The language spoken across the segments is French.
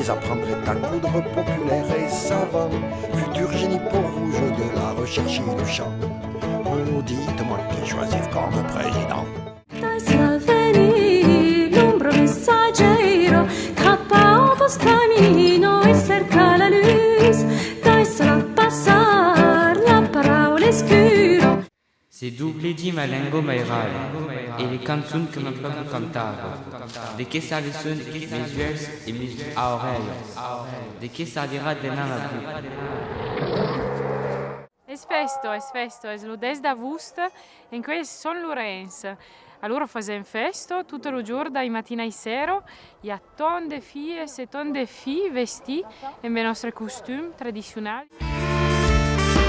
les apprendrait à coudre populaire et savant, futur génie peau rouge de la recherche et du chant. Oh, dites-moi qui choisir comme président. Dai Sloveni, l'ombro messaggero, cappa Toscanino e cerca la luz, dai solo passar la parola scuro. Se duble di ma lingua mairal e le canzoni che non posso cantare, di che serviranno i miei vers e i miei orecchie, di che servirà demain la vie. Es festo, es lo 10 d'agosto in cui Son Lorenz. Allora facciamo festo tutto il giorno, dai mattina ai sera, e a ton de filles e ton de filles vestiti in i nostri costumi tradizionali.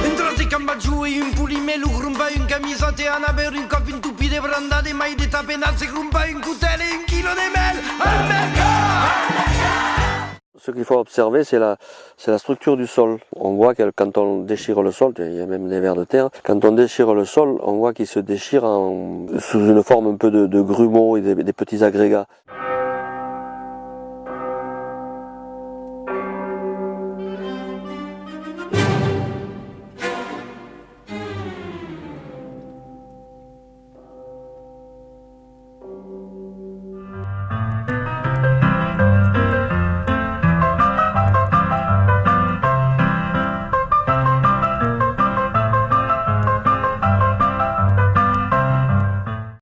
Un trote camba giù e un pulimelo, grumba un camisotto e una per un coppo in tupide per andare mai di tapenazze, grumba un cutele e un chilo di mel al mercato. Ce qu'il faut observer, c'est la structure du sol. On voit que quand on déchire le sol, il y a même des vers de terre, quand on déchire le sol, on voit qu'il se déchire sous une forme un peu de grumeaux et des petits agrégats.